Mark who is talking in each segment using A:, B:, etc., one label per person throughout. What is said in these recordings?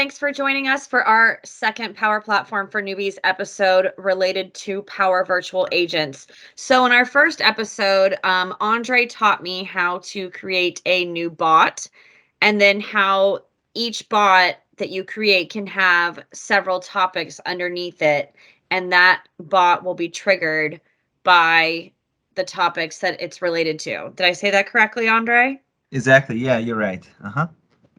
A: Thanks for joining us for our second Power Platform for Newbies episode related to Power Virtual Agents. So in our first episode, Andre taught me how to create a new bot and then how each bot that you create can have several topics underneath it, and that bot will be triggered by the topics that it's related to. Did I say that correctly, Andre?
B: Exactly. Yeah, you're right. Uh-huh.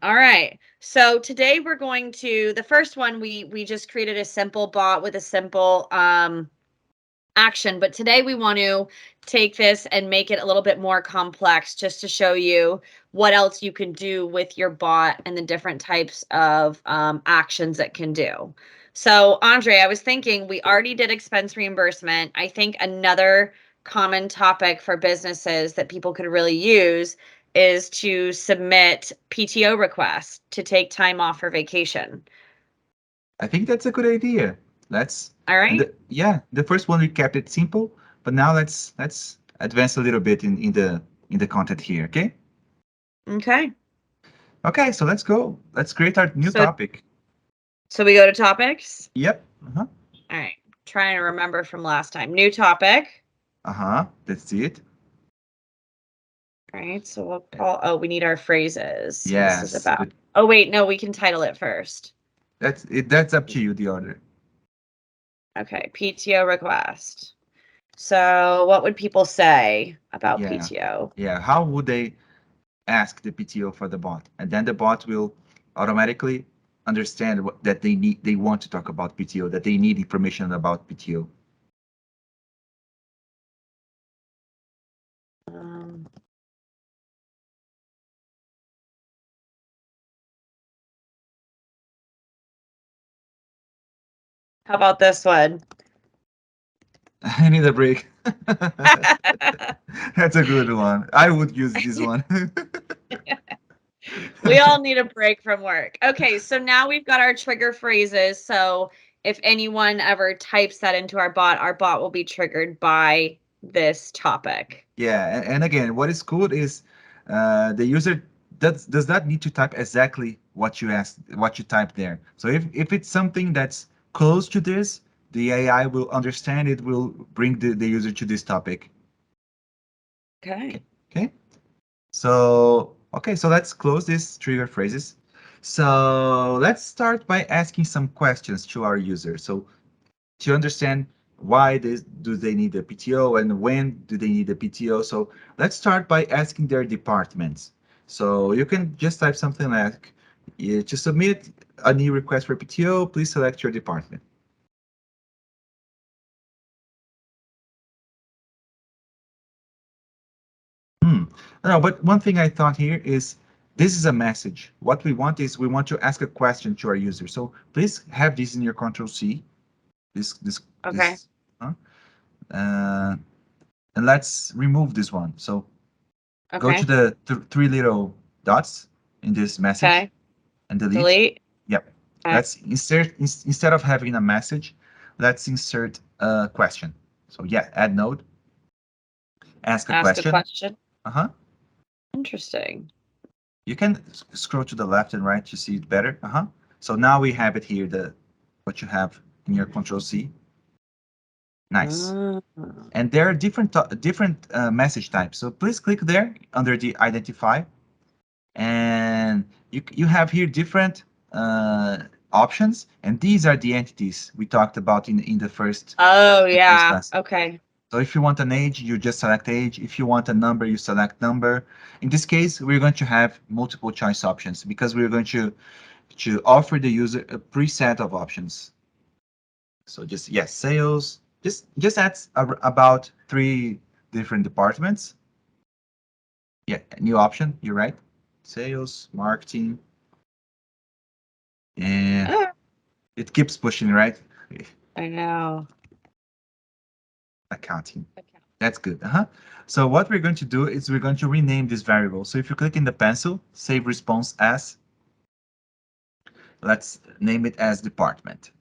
A: All right. So today we're going to the first one we just created a simple bot with a simple action, but today we want to take this and make it a little bit more complex just to show you what else you can do with your bot and the different types of actions it can do. So Andre, I was thinking we already did expense reimbursement. I think another common topic for businesses that people could really use is to submit PTO requests to take time off for vacation.
B: I think that's a good idea. Let's
A: All
B: and
A: right.
B: the first one we kept it simple, but now let's advance a little bit in the content here, okay?
A: Okay.
B: Okay, so let's go. Let's create our new
A: So
B: topic.
A: so we go to topics.
B: Yep. Uh-huh.
A: All right. Trying to remember from last time. New topic.
B: Uh-huh. That's it.
A: All right. So we'll call, oh, we need our phrases. So this is
B: Yes.
A: about, oh, wait, no, we can title it first.
B: That's it. That's up to you, the order.
A: Okay. PTO request. So what would people say about
B: Yeah.
A: PTO?
B: Yeah. How would they ask the PTO for the bot? And then the bot will automatically understand that they want to talk about PTO, that they need information about PTO.
A: Um, how about this one?
B: I need a break. That's a good one. I would use this one.
A: We all need a break from work. Okay, so now we've got our trigger phrases. So if anyone ever types that into our bot will be triggered by this topic.
B: Yeah, and again, what is cool is the user does not need to type exactly what you asked, what you type there. So if it's something that's close to this, the AI will understand it, will bring the user to this topic.
A: Okay.
B: Okay. So let's close these trigger phrases. So let's start by asking some questions to our user. So to understand why do they need a PTO and when do they need a PTO. So let's start by asking their departments. So you can just type something like, to submit a new request for PTO, please select your department. No, but one thing I thought here is this is a message. What we want is we want to ask a question to our user. So please have this in your Control C.
A: Okay.
B: This, uh, and let's remove this one. So go to
A: Okay.
B: the three little dots in this message
A: Okay.
B: and delete.
A: Delete.
B: Yep.
A: Okay.
B: Let's insert, instead of having a message, let's insert a question. So yeah, add node, ask a
A: Ask a
B: question.
A: question.
B: Uh-huh.
A: Interesting.
B: You can scroll to the left and right to see it better. Uh-huh. So now we have it here, what you have in your Control C. Nice.
A: Ah.
B: And there are different message types. So please click there under the identify, and you have here different options, and these are the entities we talked about in the first
A: Oh,
B: first
A: yeah.
B: lesson.
A: Okay.
B: So if you want an age, you just select age. If you want a number, you select number. In this case, we're going to have multiple choice options because we're going to offer the user a preset of options. So just yes, sales. Just add about 3 different departments. Yeah, new option. You're right. Sales, marketing, and
A: Ah,
B: it keeps pushing, right?
A: I know.
B: Accounting.
A: Okay.
B: That's good. Uh-huh. So what we're going to do is we're going to rename this variable. So if you click in the pencil, save response as, let's name it as department.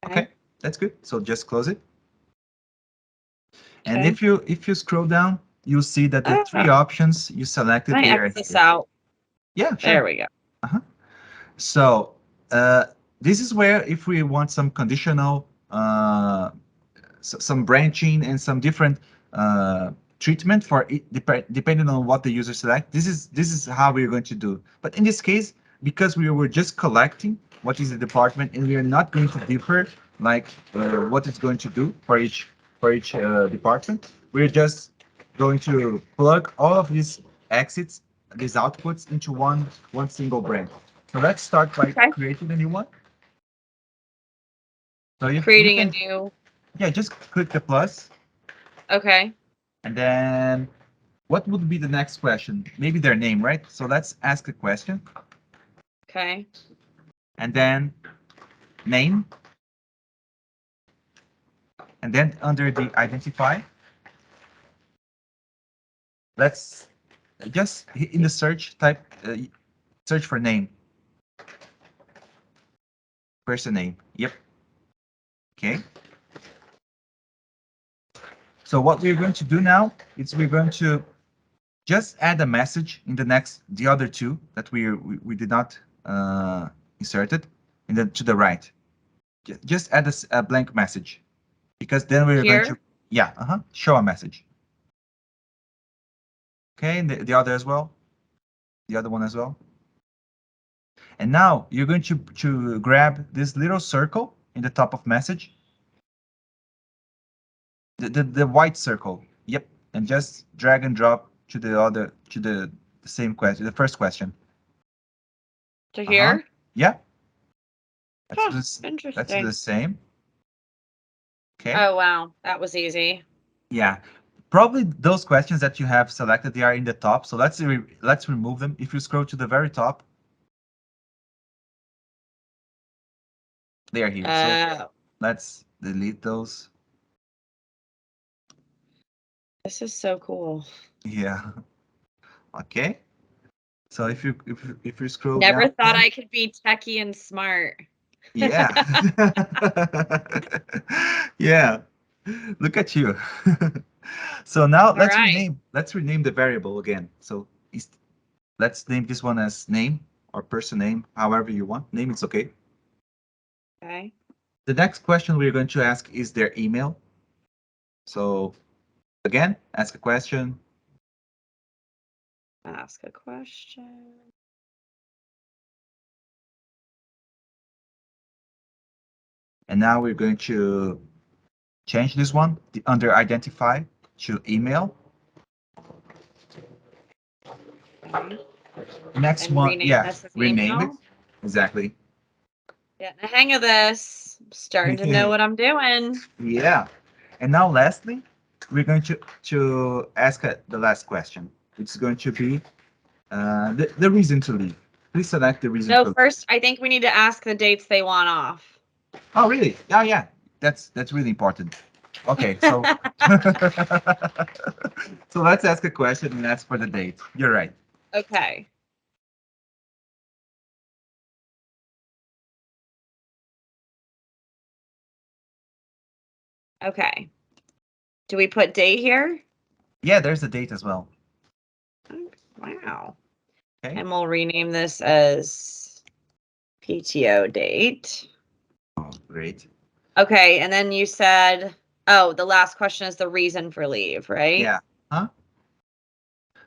B: Okay,
A: Okay.
B: that's good. So just close it. And
A: Okay.
B: if you scroll down, you'll see that the 3
A: Ah,
B: options you
A: can
B: selected
A: I
B: they
A: X
B: are
A: this
B: here.
A: out?
B: Yeah, sure.
A: There we go.
B: Uh-huh. So this is where if we want some conditional, some branching and some different treatment for it, depending on what the user select. This is how we're going to do. But in this case, because we were just collecting what is the department, and we are not going to differ like what it's going to do for each department. We're just going to plug all of these exits, these outputs into one single branch. So let's start by
A: Okay.
B: creating a new one. So you
A: Creating a
B: can,
A: new.
B: yeah, just click the plus,
A: Okay.
B: and then what would be the next question? Maybe their name, right? So let's ask a question,
A: Okay.
B: and then name, and then under the identify, let's just in the search type, search for name, person name. Yep. Okay. So what we're going to do now is we're going to just add a message in the other two that we did not inserted, and then to the right. Just add a blank message, because then we're going to,
A: Here.
B: yeah, show a message. Okay, and the other as well, the other one as well. And now you're going to grab this little circle in the top of message, the white circle. Yep, and just drag and drop to the same question, the first question.
A: To
B: Uh-huh.
A: here.
B: Yeah,
A: Huh.
B: that's the
A: Interesting.
B: same. Okay.
A: Oh wow, that was easy.
B: Yeah. Probably those questions that you have selected, they are in the top. So let's remove them. If you scroll to the very top, they are here. So
A: Oh,
B: let's delete those.
A: this is so cool.
B: Yeah. Okay. So if you scroll
A: Never
B: down
A: thought
B: again,
A: I could be techie and smart.
B: yeah. Yeah. Look at you. So now
A: All right.
B: let's rename the variable again. So let's name this one as name or person name, however you want. Name is okay.
A: Okay.
B: The next question we're going to ask is their email. So again, ask a question.
A: Ask a question.
B: And now we're going to change this one under identify to email.
A: Okay.
B: Next
A: And
B: one,
A: rename
B: yeah,
A: this as
B: rename it.
A: email.
B: Exactly.
A: Getting the hang of this. I'm starting to know what I'm doing.
B: Yeah. And now lastly, we're going to ask the last question, which is going to be the reason to leave. Please select the reason
A: No,
B: to leave.
A: first I think we need to ask the dates they want off.
B: Oh, really? Yeah, yeah. That's really important. Okay, so so let's ask a question and ask for the date. You're right.
A: Okay. Okay. Do we put date here?
B: Yeah, there's a date as well.
A: Oh, wow.
B: Okay.
A: And we'll rename this as PTO date.
B: Oh, great.
A: Okay, and then you said, oh, the last question is the reason for leave, right?
B: Yeah. Huh?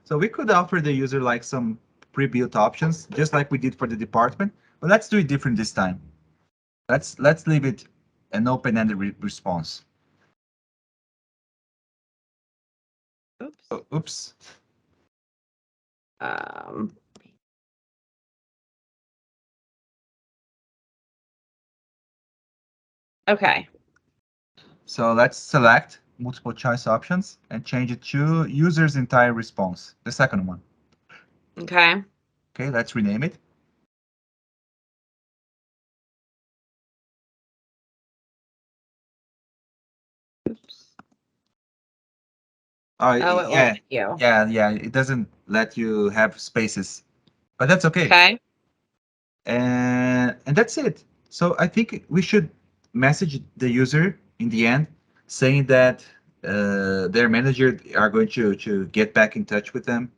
B: So we could offer the user like some pre-built options, just like we did for the department, but let's do it different this time. Let's leave it an open-ended response.
A: Oops.
B: Oh, oops.
A: Um, okay.
B: So let's select multiple choice options and change it to user's entire response, the second one.
A: Okay.
B: Okay, let's rename it.
A: Oops.
B: Oh,
A: Oh, it won't
B: yeah,
A: let you.
B: yeah. It doesn't let you have spaces, but that's okay.
A: Okay.
B: And that's it. So I think we should message the user in the end, saying that their manager are going to get back in touch with them.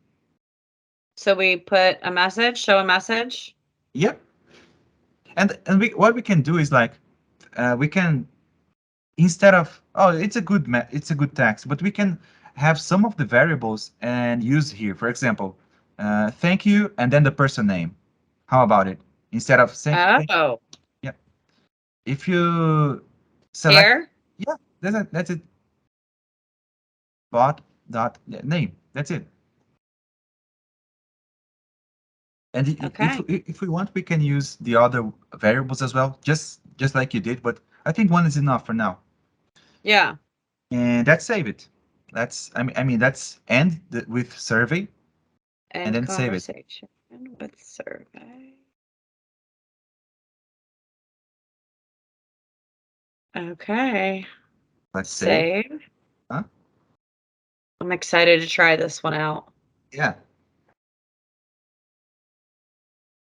A: So we put a message, show a message.
B: Yep. And what we can do is like we can, instead of, oh, it's a good text, but we can have some of the variables and use here. For example, thank you, and then the person name. How about it? Instead of saying thank,
A: Oh,
B: yeah. If you select,
A: here.
B: yeah, that's it. Bot dot name. That's it. And
A: Okay.
B: if we want, we can use the other variables as well, just like you did. But I think one is enough for now.
A: Yeah.
B: And that's save it. I mean that's end with survey and
A: End
B: then save it.
A: conversation with survey. Okay.
B: Let's save.
A: Save.
B: Huh?
A: I'm excited to try this one out.
B: Yeah,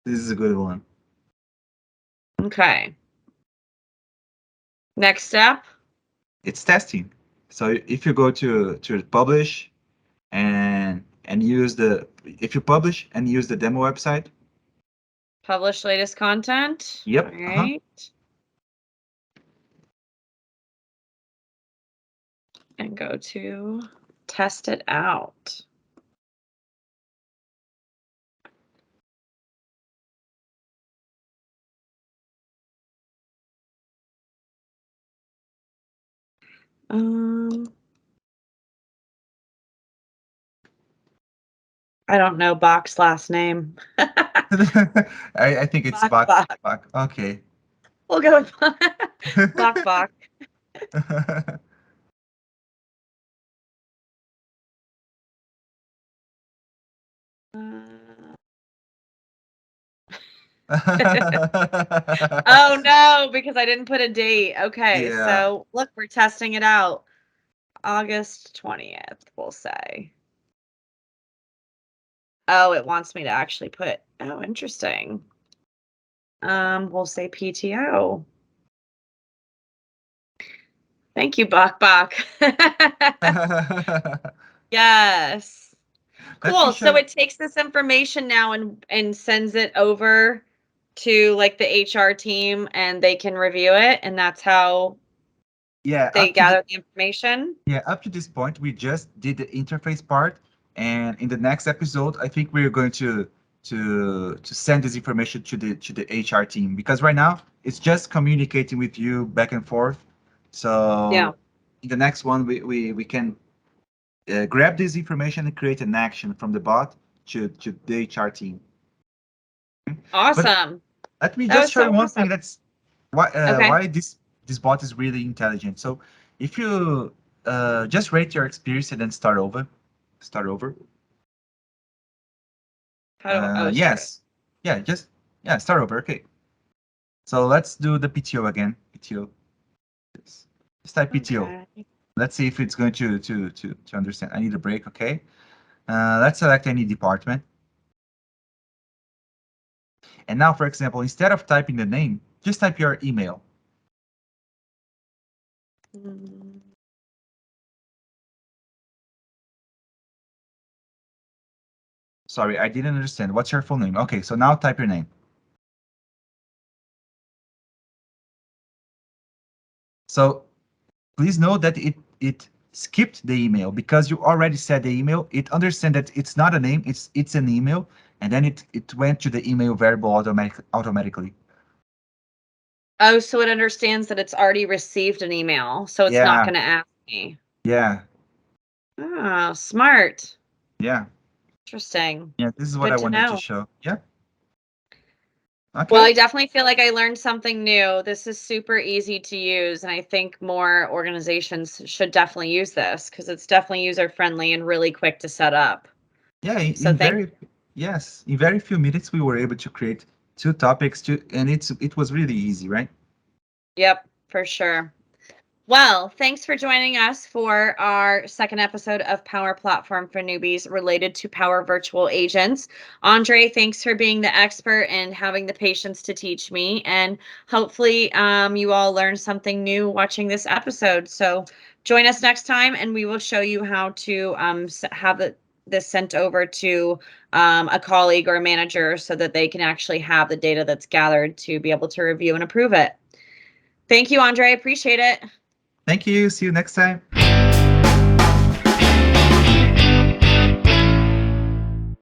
B: this is a good one.
A: Okay. Next step.
B: It's testing. So if you go to publish and use the, if you publish and use the demo website.
A: Publish latest content. All
B: Yep. Uh-huh.
A: right. And go to test it out. Um, I don't know Bach's last name.
B: I think it's
A: Bach
B: back.
A: Bach.
B: Back. Okay.
A: We'll go with Bach Bach. Uh, oh no, because I didn't put a date. Okay,
B: Yeah.
A: so look, we're testing it out. August 20th, we'll say. Oh, it wants me to actually put, oh, interesting. We'll say PTO. Thank you, Bach Bach. Yes.
B: Let me
A: Cool. So
B: show.
A: it takes this information now and sends it over to like the HR team and they can review it, and that's how
B: Yeah,
A: they gather the information.
B: up to this point, we just did the interface part, and in the next episode, I think we're going to send this information to the HR team, because right now it's just communicating with you back and forth.
A: Yeah.
B: So in the next one, we can grab this information and create an action from the bot to the HR team. But
A: Awesome.
B: let me
A: That
B: just
A: was
B: show
A: so
B: you one
A: awesome.
B: thing that's
A: Okay.
B: why this bot is really intelligent. So if you just rate your experience and then start over.
A: How do oh start it.
B: Yes, yeah, start over. Okay, so let's do the PTO again. PTO. Yes. Just type PTO.
A: Okay.
B: Let's see if it's going to understand. I need a break. Okay. Let's select any department. And now, for example, instead of typing the name, just type your email.
A: Mm,
B: Sorry, I didn't understand. What's your full name? Okay, so now type your name. So please know that it skipped the email because you already said the email. It understands that it's not a name, it's an email, and then it went to the email variable automatically.
A: Oh, so it understands that it's already received an email, so it's not
B: Yeah,
A: going to ask me.
B: yeah,
A: Oh, smart.
B: yeah,
A: Interesting.
B: yeah. This is what I
A: Good to
B: wanted to
A: know.
B: show. Yeah.
A: Well, I
B: Okay.
A: definitely feel like I learned something new. This is super easy to use, and I think more organizations should definitely use this because it's definitely user friendly and really quick to set up.
B: Yeah,
A: So thank
B: in very few minutes we were able to create two topics and it was really easy, right?
A: Yep, for sure. Well, thanks for joining us for our second episode of Power Platform for Newbies related to Power Virtual Agents. Andre, thanks for being the expert and having the patience to teach me. And hopefully, you all learned something new watching this episode. So join us next time, and we will show you how to have it this sent over to a colleague or a manager so that they can actually have the data that's gathered to be able to review and approve it. Thank you, Andre. I appreciate it.
B: Thank you. See you next time.